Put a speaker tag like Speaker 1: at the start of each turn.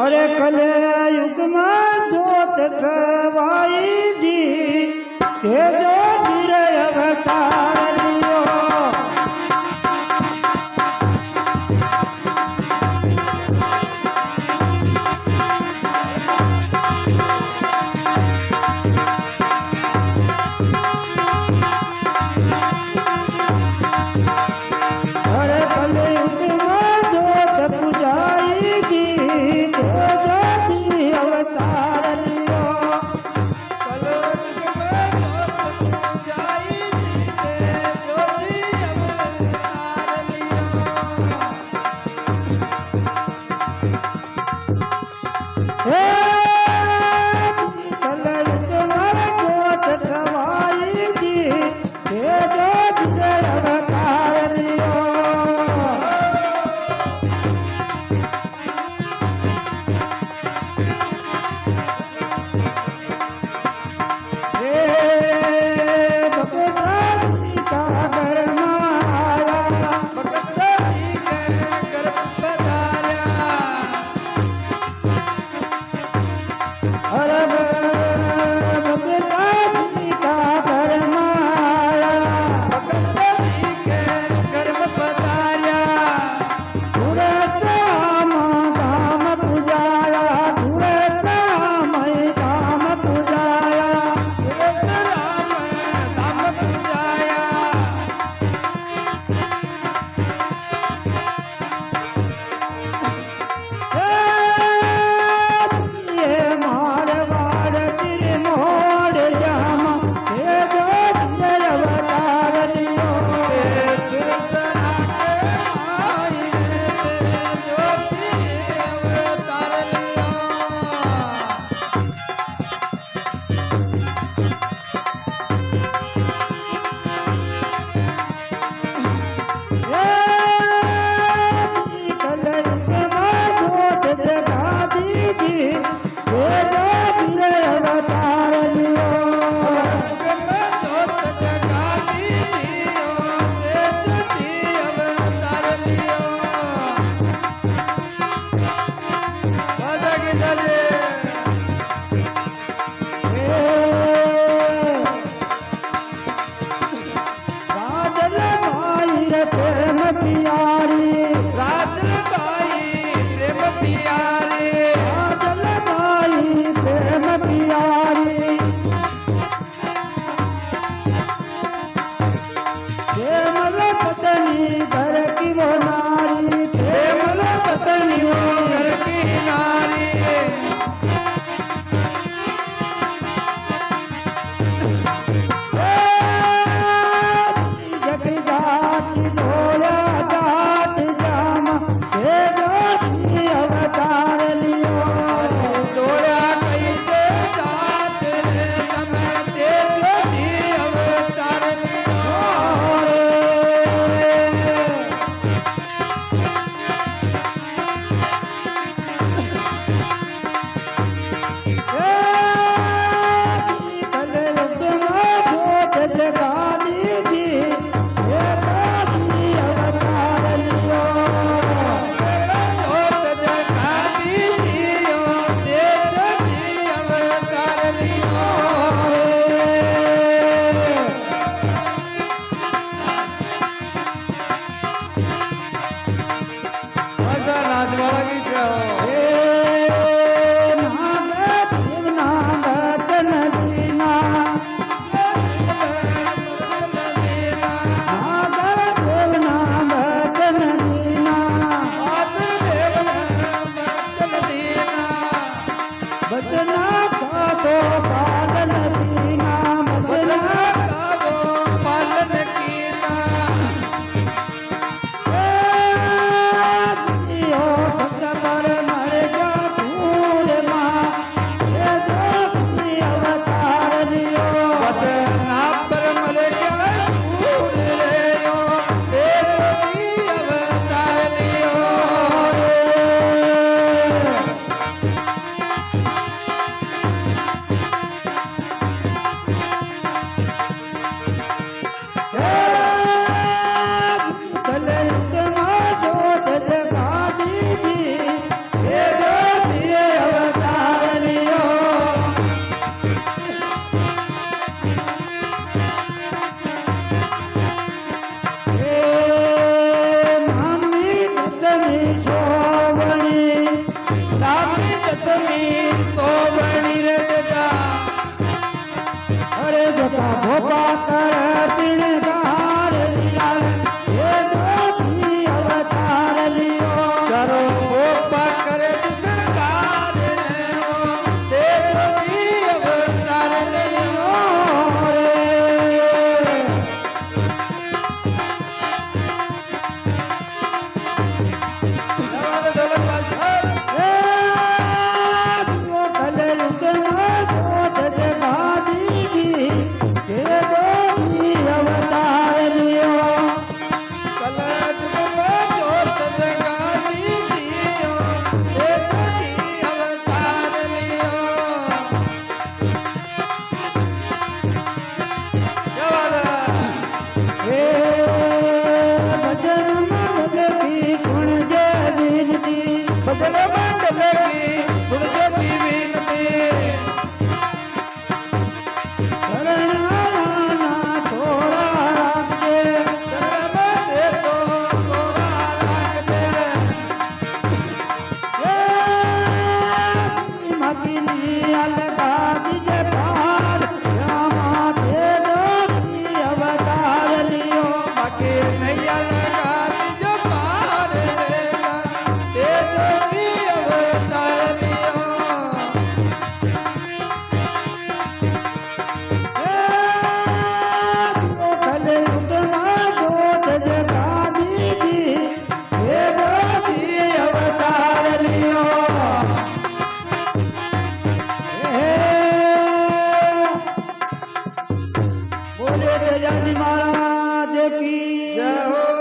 Speaker 1: अरे कले युग में जोत कवाई जी के जो धीरे अवतार लियो। अरे कले युग में जोत पुजाई जी के जो धीरे अवतार लियो। हे कले युग में जोत कवाई जी के जो धीरे अवतार लियो। प्रेम प्यारी
Speaker 2: राजल भाई प्रेम प्यारे
Speaker 1: राजल भाई प्रेम प्यारी प्रेमल पत्नी घर की वो नारी
Speaker 2: प्रेमल पत्नी वो घर की नारी
Speaker 1: जग जाति धोया जाट जाम हे ની અલગા બીજે પાર શ્યામા તેજોની અવતાર લિયો
Speaker 2: બાકી નૈયા લગા બીજો પાર દેગા તે જોગી અવતાર લિયો
Speaker 1: કલે ઉઠના જોત જગાવીજી
Speaker 2: તે જોગી અવતાર લિયો
Speaker 1: બોલે તેજાજી મહારાજ કી
Speaker 2: જય હો